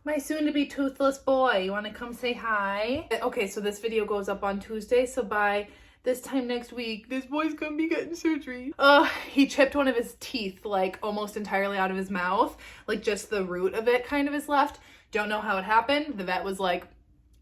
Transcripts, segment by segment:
My soon-to-be toothless boy. You want to come say hi? Okay, so this video goes up on Tuesday, so by this time next week, this boy's gonna be getting surgery. He chipped one of his teeth, like, almost entirely out of his mouth. Like, just the root of it kind of is left. Don't know how it happened. The vet was like,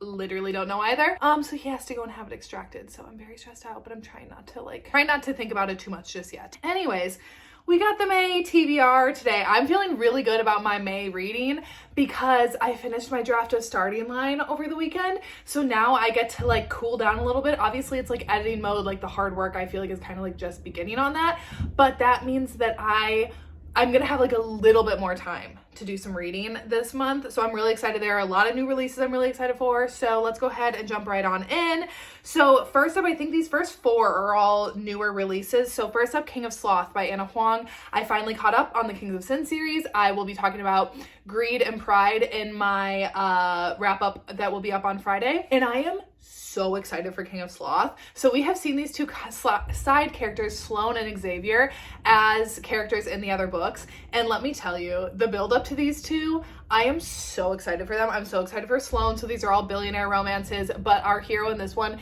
literally don't know either. So he has to go and have it extracted. So I'm very stressed out, but I'm trying not to think about it too much just yet. Anyways, we got the May TBR today. I'm feeling really good about my May reading because I finished my draft of Starting Line over the weekend. So now I get to like cool down a little bit. Obviously it's like editing mode, like the hard work I feel like is kind of like just beginning on that. But that means that I'm gonna have like a little bit more time to do some reading this month. So I'm really excited. There are a lot of new releases I'm really excited for. So let's go ahead and jump right on in. So first up, I think these first four are all newer releases. So first up, King of Sloth by Anna Huang. I finally caught up on the Kings of Sin series. I will be talking about Greed and Pride in my wrap up that will be up on Friday. And I am so excited for King of Sloth. So we have seen these two side characters, Sloane and Xavier, as characters in the other books. And let me tell you, the build up to these two, I am so excited for them. I'm so excited for Sloane. So these are all billionaire romances, but our hero in this one,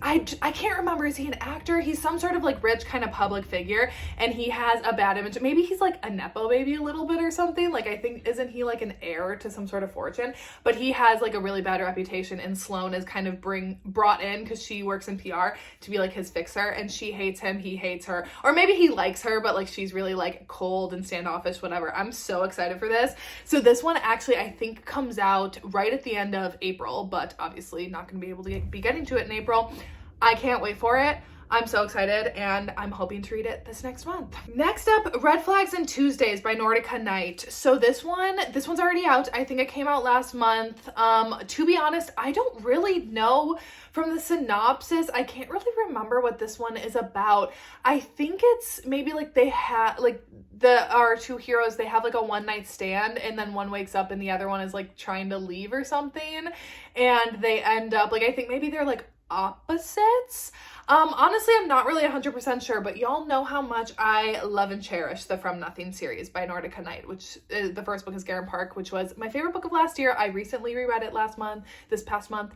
I can't remember, is he an actor? He's some sort of like rich kind of public figure, and he has a bad image. Maybe he's like a Nepo baby a little bit or something. Like, I think, isn't he like an heir to some sort of fortune? But he has like a really bad reputation, and Sloane is kind of brought in because she works in PR to be like his fixer, and she hates him, he hates her, or maybe he likes her, but like she's really like cold and standoffish, whatever. I'm so excited for this. So this one actually I think comes out right at the end of April, but obviously not going to be able to be getting to it in April. I can't wait for it. I'm so excited, and I'm hoping to read it this next month. Next up, Red Flags and Tuesdays by Nordica Knight. So this one's already out. I think it came out last month. To be honest, I don't really know from the synopsis. I can't really remember what this one is about. I think it's maybe like they have like our two heroes, they have like a one night stand, and then one wakes up and the other one is like trying to leave or something, and they end up like, I think maybe they're like opposites. Honestly, I'm not really 100% sure, but y'all know how much I love and cherish the From Nothing series by Nordica Knight, which the first book is Garen Park, which was my favorite book of last year. I recently reread it this past month.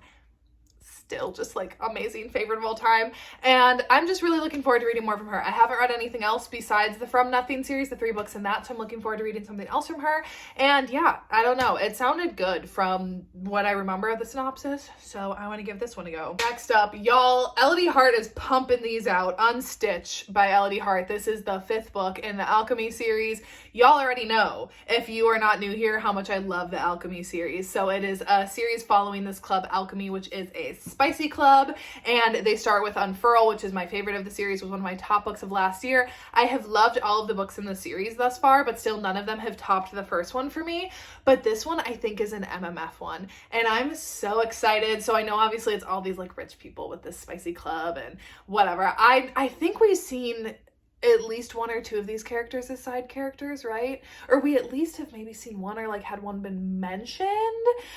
Still just like amazing, favorite of all time, and I'm just really looking forward to reading more from her. I haven't read anything else besides the From Nothing series, the 3 books in that, so I'm looking forward to reading something else from her. And yeah, I don't know, it sounded good from what I remember of the synopsis, so I want to give this one a go. Next up, y'all, Elodie Hart is pumping these out. Unstitch by Elodie Hart. This is the 5th book in the Alchemy series. Y'all already know, if you are not new here, how much I love the Alchemy series. So it is a series following this club Alchemy, which is a spicy club, and they start with Unfurl, which is my favorite of the series, was one of my top books of last year. I have loved all of the books in the series thus far, but still none of them have topped the first one for me. But this one I think is an MMF one, and I'm so excited. So I know obviously it's all these like rich people with this spicy club and whatever. I think we've seen at least 1 or 2 of these characters as side characters, right? Or we at least have maybe seen one, or like had one been mentioned.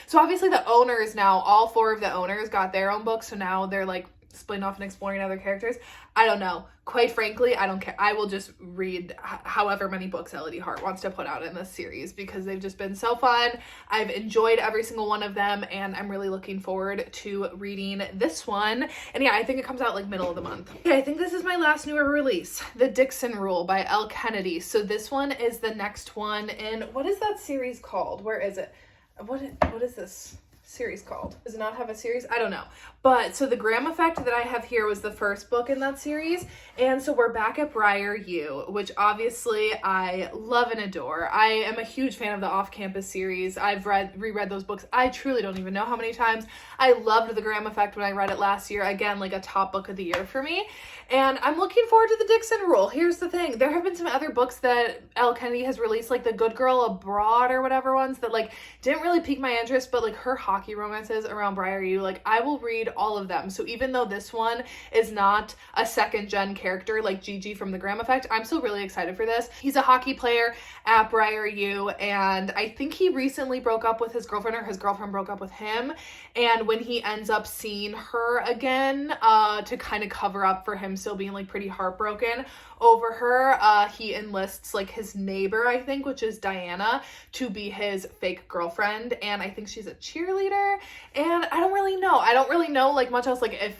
So obviously the owners now, all 4 of the owners got their own books, so now they're like splitting off and exploring other characters. I don't know. Quite frankly, I don't care. I will just read however many books Elodie Hart wants to put out in this series because they've just been so fun. I've enjoyed every single one of them, and I'm really looking forward to reading this one. And yeah, I think it comes out like middle of the month. Okay, I think this is my last newer release, The Dixon Rule by Elle Kennedy. So this one is the next one in, what is that series called? Where is it? What is this series called? Does it not have a series? I don't know. But so the Graham Effect that I have here was the first book in that series. And so we're back at Briar U, which obviously I love and adore. I am a huge fan of the Off-Campus series. I've reread those books. I truly don't even know how many times. I loved the Graham Effect when I read it last year. Again, like a top book of the year for me. And I'm looking forward to the Dixon Rule. Here's the thing. There have been some other books that Elle Kennedy has released, like the Good Girl Abroad or whatever ones that like didn't really pique my interest, but like her hockey hockey romances around Briar U, like I will read all of them. So even though this one is not a second gen character like Gigi from The Graham Effect, I'm still really excited for this. He's a hockey player at Briar U, and I think he recently broke up with his girlfriend, or his girlfriend broke up with him. And when he ends up seeing her again, to kind of cover up for him still being like pretty heartbroken over her, he enlists like his neighbor, I think, which is Diana, to be his fake girlfriend. And I think she's a cheerleader, and I don't really know like much else, like if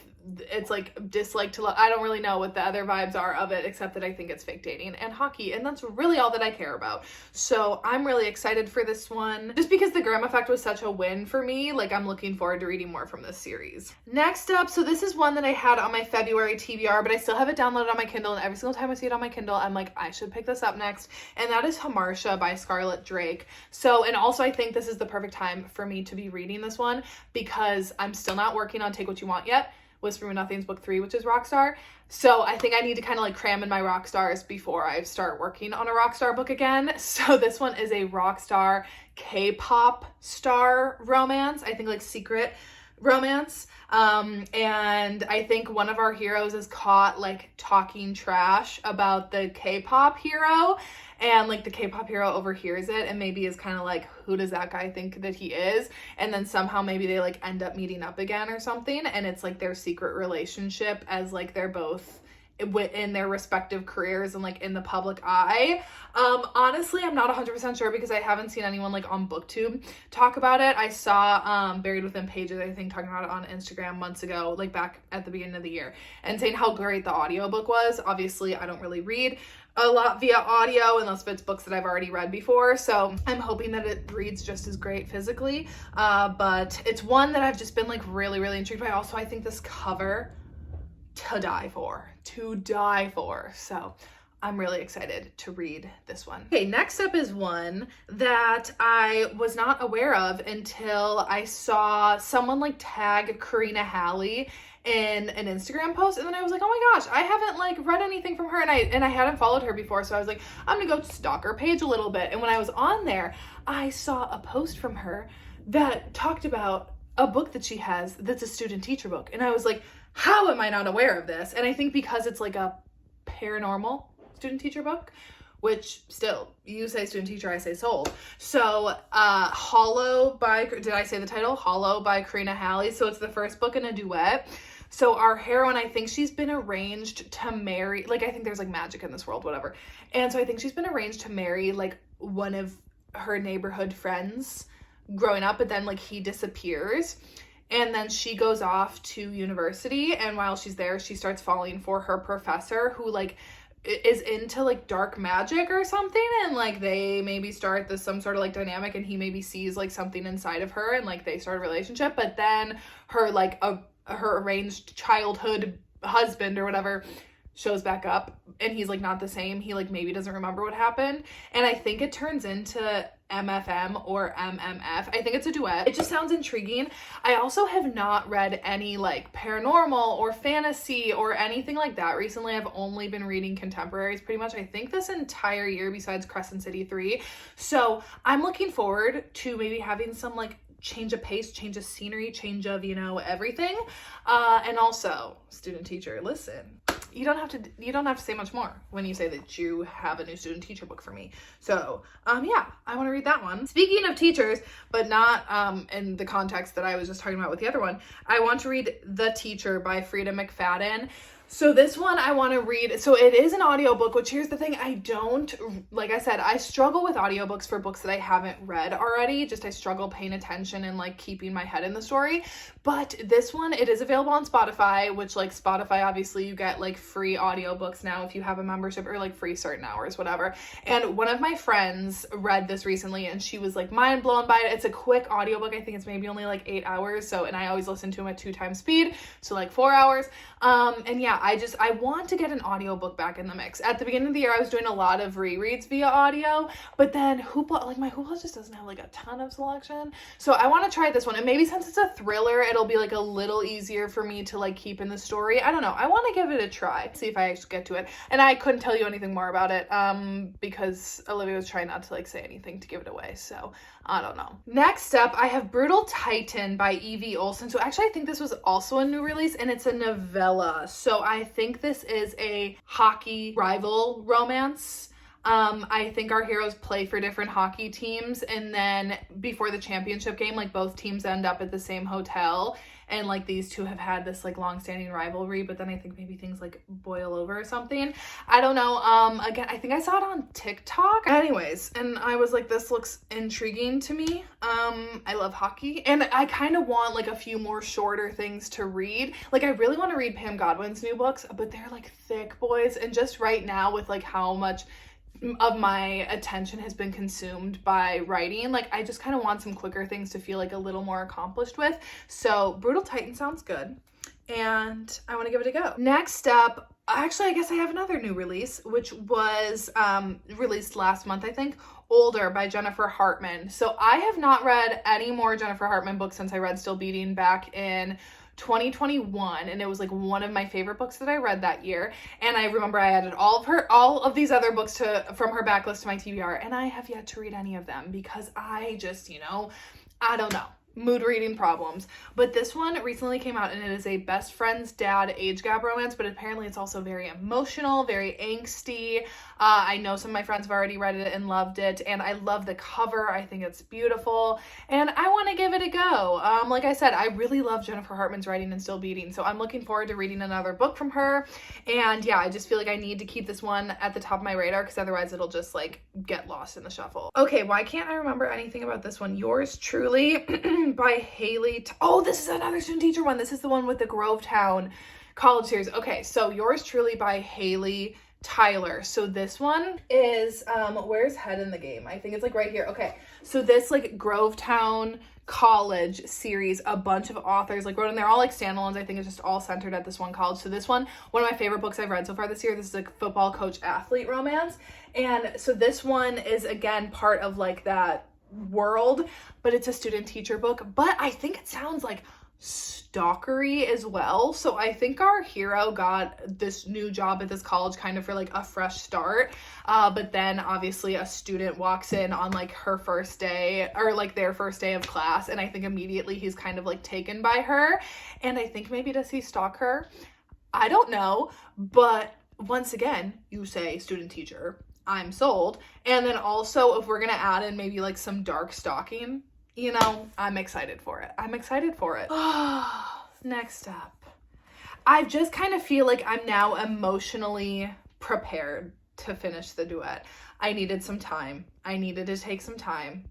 it's like dislike to love. I don't really know what the other vibes are of it, except that I think it's fake dating and hockey, and that's really all that I care about. So I'm really excited for this one, just because The Graham Effect was such a win for me. Like I'm looking forward to reading more from this series. Next up, so this is one that I had on my February TBR, but I still have it downloaded on my Kindle, and every single time I see it on my Kindle, I'm like, I should pick this up next, and that is Hamartia by Scarlett Drake. So, and also I think this is the perfect time for me to be reading this one, because I'm still not working on Take What You Want yet, Whispering Nothings book 3, which is Rockstar. So I think I need to kind of like cram in my Rockstars before I start working on a Rockstar book again. So this one is a Rockstar K-pop star romance, I think like secret romance. And I think one of our heroes is caught like talking trash about the K-pop hero, and like the K-pop hero overhears it and maybe is kind of like, who does that guy think that he is? And then somehow maybe they like end up meeting up again or something, and it's like their secret relationship as like they're both in their respective careers and like in the public eye. Honestly, I'm not 100% sure, because I haven't seen anyone like on BookTube talk about it. I saw Buried Within Pages, I think, talking about it on Instagram months ago, like back at the beginning of the year, and saying how great the audiobook was. Obviously, I don't really read a lot via audio unless it's books that I've already read before, so I'm hoping that it reads just as great physically, but it's one that I've just been like really intrigued by. Also, I think this cover to die for, so I'm really excited to read this one. Okay, next up is one that I was not aware of until I saw someone like tag Karina Halley in an Instagram post, and then I was like, oh my gosh, I haven't like read anything from her, and I hadn't followed her before, so I was like, I'm gonna go stalk her page a little bit. And when I was on there, I saw a post from her that talked about a book that she has that's a student teacher book, and I was like, how am I not aware of this? And I think because it's like a paranormal student teacher book, which still, you say student teacher, I say sold. So Hollow by, did I say the title? Hollow by Karina Halley. So it's the first book in a duet. So our heroine, I think she's been arranged to marry, like I think there's like magic in this world, whatever. And so I think she's been arranged to marry like one of her neighborhood friends growing up, but then like he disappears. And then she goes off to university, and while she's there, she starts falling for her professor, who like is into like dark magic or something, and like they maybe start this some sort of like dynamic, and he maybe sees like something inside of her, and like they start a relationship. But then her like her arranged childhood husband or whatever shows back up, and he's like not the same. He like maybe doesn't remember what happened, and I think it turns into MFM or MMF. I think it's a duet. It just sounds intriguing. I also have not read any like paranormal or fantasy or anything like that recently. I've only been reading contemporaries pretty much, I think, this entire year, besides Crescent City 3. So I'm looking forward to maybe having some like change of pace, change of scenery, change of, you know, everything. And also, student teacher, listen, you don't have to say much more when you say that you have a new student teacher book for me. So yeah, I want to read that one. Speaking of teachers, but not in the context that I was just talking about with the other one, I want to read The Teacher by Frida McFadden. So this one I want to read. So it is an audiobook, which here's the thing. Like I said, I struggle with audiobooks for books that I haven't read already. Just I struggle paying attention and like keeping my head in the story. But this one, it is available on Spotify, which like Spotify, obviously you get like free audiobooks now if you have a membership, or like free certain hours, whatever. And one of my friends read this recently, and she was like mind blown by it. It's a quick audiobook. I think it's maybe only like 8 hours. So, and I always listen to them at 2 times speed. So like 4 hours. And yeah, I want to get an audiobook back in the mix. At the beginning of the year, I was doing a lot of rereads via audio, but then Hoopla, like my Hoopla just doesn't have like a ton of selection. So I want to try this one. And maybe since it's a thriller, it'll be like a little easier for me to like keep in the story. I don't know. I want to give it a try, see if I actually get to it. And I couldn't tell you anything more about it, because Olivia was trying not to like say anything to give it away. So I don't know. Next up, I have Brutal Titan by Evie Olson. So actually, I think this was also a new release, and it's a novella. So I think this is a hockey rival romance. I think our heroes play for different hockey teams, and then before the championship game, like both teams end up at the same hotel, and like these two have had this like long-standing rivalry, but then I think maybe things like boil over or something. I don't know. Again, I think I saw it on TikTok. Anyways, and I was like, this looks intriguing to me. I love hockey, and I kind of want like a few more shorter things to read. Like, I really want to read Pam Godwin's new books, but they're like thick, boys, and just right now with like how much of my attention has been consumed by writing, like I just kind of want some quicker things to feel like a little more accomplished with. So Brutal Titan sounds good, and I want to give it a go. Next up, actually, I guess I have another new release, which was released last month, I think, Older by Jennifer Hartman. So I have not read any more Jennifer Hartman books since I read Still Beating back in 2021, and it was like one of my favorite books that I read that year. And I remember I added all of these other books from her backlist to my TBR, and I have yet to read any of them because I just, I don't know, mood reading problems. But this one recently came out, and it is a best friend's dad age gap romance, but apparently it's also very emotional, very angsty. I know some of my friends have already read it and loved it, and I love the cover. I think it's beautiful, and I want to give it a go. Like I said, I really love Jennifer Hartman's writing and Still Beating, so I'm looking forward to reading another book from her. And yeah, I just feel like I need to keep this one at the top of my radar, because otherwise it'll just like get lost in the shuffle. Okay, why can't I remember anything about this one? Yours Truly by Haley. Oh, this is another student teacher one. This is the one with the Grovetown college series. Okay, so Yours Truly by Haley Tyler. So this one is where's Head in the Game? I think it's like right here. Okay, so this like Grovetown college series, a bunch of authors like wrote, and they're all like standalones. I think it's just all centered at this one college. So this one of my favorite books I've read so far this year. This is a football coach athlete romance, and so this one is again part of like that world, but it's a student teacher book. But I think it sounds like stalkery as well. So I think our hero got this new job at this college kind of for like a fresh start. But then obviously a student walks in on like her first day, or like their first day of class. And I think immediately he's kind of like taken by her. And I think maybe does he stalk her? I don't know. But once again, you say student teacher, I'm sold. And then also if we're going to add in maybe like some dark stalking, I'm excited for it. Next up, I just kind of feel like I'm now emotionally prepared to finish the duet. I needed some time. I needed to take some time,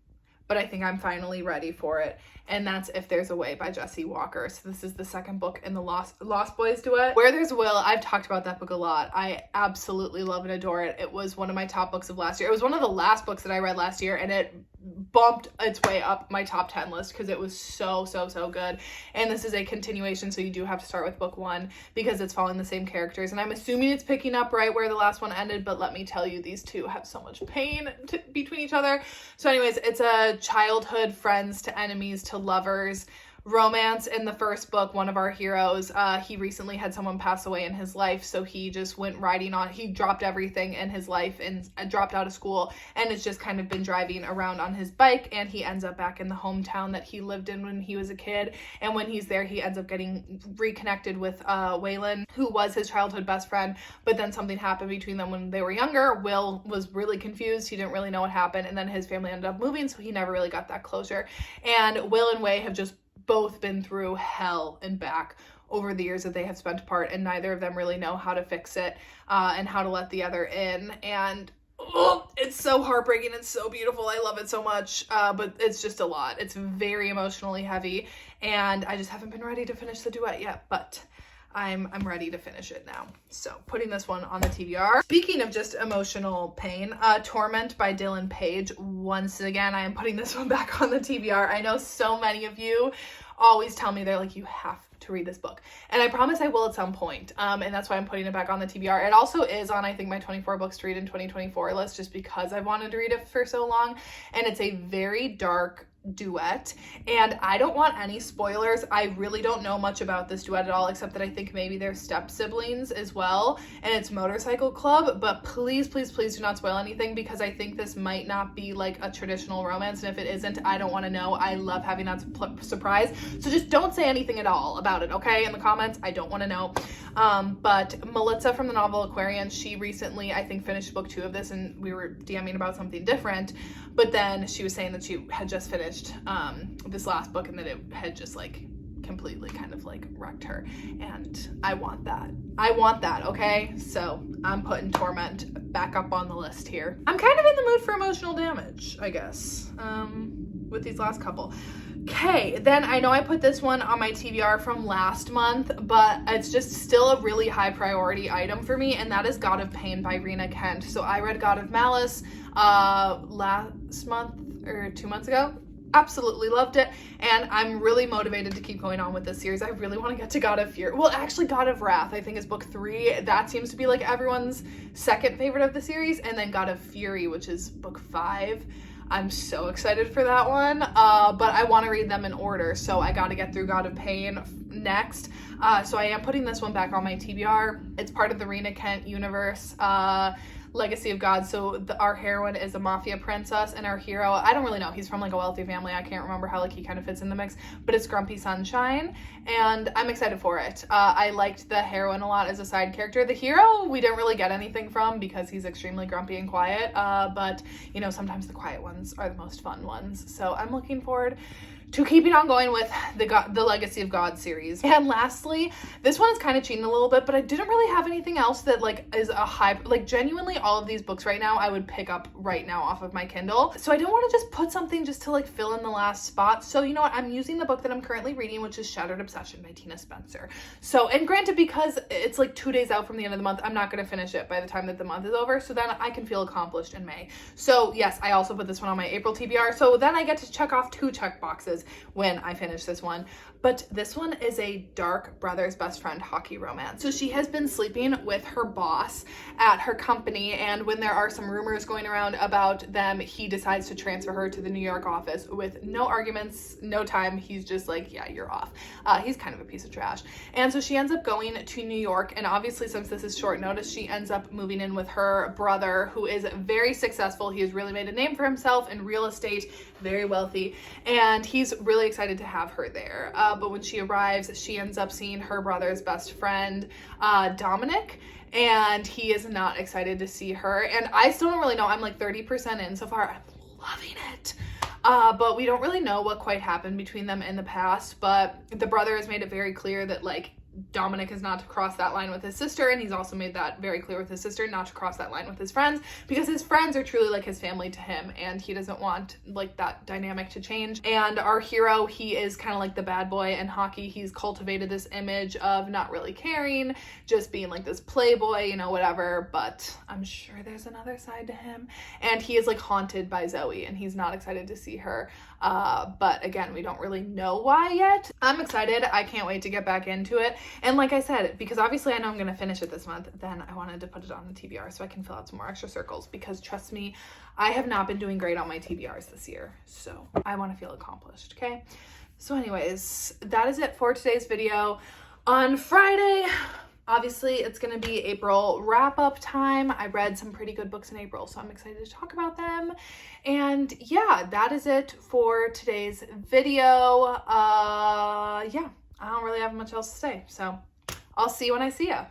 but I think I'm finally ready for it. And that's If There's a Way by Jessie Walker. So this is the second book in the Lost Boys duet. Where There's a Will, I've talked about that book a lot. I absolutely love and adore it. It was one of my top books of last year. It was one of the last books that I read last year, and it bumped its way up my top 10 list because it was so good. And this is a continuation, so you do have to start with book one because it's following the same characters. And I'm assuming it's picking up right where the last one ended, but let me tell you, these two have so much pain between each other. So anyways, it's a childhood friends to enemies to lovers romance. In the first book, one of our heroes, he recently had someone pass away in his life, so he just went he dropped everything in his life and dropped out of school, and it's just kind of been driving around on his bike, and he ends up back in the hometown that he lived in when he was a kid. And when he's there, he ends up getting reconnected with Waylon, who was his childhood best friend, but then something happened between them when they were younger. Will was really confused. He didn't really know what happened, and then his family ended up moving, so he never really got that closure. And Will and Way have just both been through hell and back over the years that they have spent apart, and neither of them really know how to fix it and how to let the other in. And it's so heartbreaking and so beautiful. I love it so much, but it's just a lot. It's very emotionally heavy, and I just haven't been ready to finish the duet yet, but I'm ready to finish it now. So putting this one on the TBR. Speaking of just emotional pain, Torment by Dylan Page. Once again, I am putting this one back on the TBR. I know so many of you always tell me, they're like, you have to read this book. And I promise I will at some point. And that's why I'm putting it back on the TBR. It also is on, I think, my 24 books to read in 2024 list, just because I've wanted to read it for so long. And it's a very dark duet, and I don't want any spoilers. I really don't know much about this duet at all, except that I think maybe they're step siblings as well, and it's Motorcycle Club. But please, please, please do not spoil anything, because I think this might not be like a traditional romance, and if it isn't, I don't want to know. I love having that surprise, so just don't say anything at all about it, okay, in the comments. I don't want to know. But Melissa from the novel Aquarian, she recently, I think, finished book 2 of this, and we were DMing about something different, but then she was saying that she had just finished this last book, and that it had just like completely kind of like wrecked her, and I want that, okay? So I'm putting Torment back up on the list here. I'm kind of in the mood for emotional damage, I guess, with these last couple. Okay, then I know I put this one on my TBR from last month, but it's just still a really high priority item for me, and that is God of Pain by Rena Kent. So I read God of Malice last month or 2 months ago. Absolutely loved it, and I'm really motivated to keep going on with this series. I really want to get to God of Fury. Well, actually, God of Wrath, I think, is book 3. That seems to be like everyone's second favorite of the series, and then God of Fury, which is book 5. I'm so excited for that one, but I want to read them in order, so I got to get through God of Pain next. So I am putting this one back on my TBR. It's part of the Rena Kent universe, Legacy of God. So our heroine is a mafia princess, and our hero, I don't really know, he's from like a wealthy family. I can't remember how like he kind of fits in the mix, but it's Grumpy Sunshine, and I'm excited for it. I liked the heroine a lot as a side character. The hero, we didn't really get anything from, because he's extremely grumpy and quiet, but you know, sometimes the quiet ones are the most fun ones. So I'm looking forward to keeping on going with the Legacy of God series. And lastly, this one is kind of cheating a little bit, but I didn't really have anything else that like is a high, like genuinely all of these books right now I would pick up right now off of my Kindle. So I don't want to just put something just to like fill in the last spot. So you know what, I'm using the book that I'm currently reading, which is Shattered Obsession by Tina Spencer. So, and granted, because it's like 2 days out from the end of the month, I'm not going to finish it by the time that the month is over, so then I can feel accomplished in May. So yes, I also put this one on my April TBR, so then I get to check off 2 check boxes when I finish this one. But this one is a dark brother's best friend hockey romance. So she has been sleeping with her boss at her company, and when there are some rumors going around about them, he decides to transfer her to the New York office with no arguments, no time. He's just like, yeah, you're off. He's kind of a piece of trash. And so she ends up going to New York, and obviously since this is short notice, she ends up moving in with her brother, who is very successful. He has really made a name for himself in real estate, very wealthy, and he's really excited to have her there. But when she arrives, she ends up seeing her brother's best friend, Dominic, and he is not excited to see her. And I still don't really know. I'm like 30% in so far. I'm loving it. But we don't really know what quite happened between them in the past, but the brother has made it very clear that like Dominic is not to cross that line with his sister, and he's also made that very clear with his sister not to cross that line with his friends, because his friends are truly like his family to him, and he doesn't want like that dynamic to change. And our hero, he is kind of like the bad boy in hockey. He's cultivated this image of not really caring, just being like this playboy, you know, whatever, but I'm sure there's another side to him, and he is like haunted by Zoe, and he's not excited to see her. But again, we don't really know why yet. I'm excited. I can't wait to get back into it. And like I said, because obviously I know I'm going to finish it this month, then I wanted to put it on the TBR so I can fill out some more extra circles, because trust me, I have not been doing great on my TBRs this year. So I want to feel accomplished. Okay. So anyways, that is it for today's video. On Friday, obviously, it's going to be April wrap-up time. I read some pretty good books in April, so I'm excited to talk about them. And yeah, that is it for today's video. Yeah, I don't really have much else to say, so I'll see you when I see ya.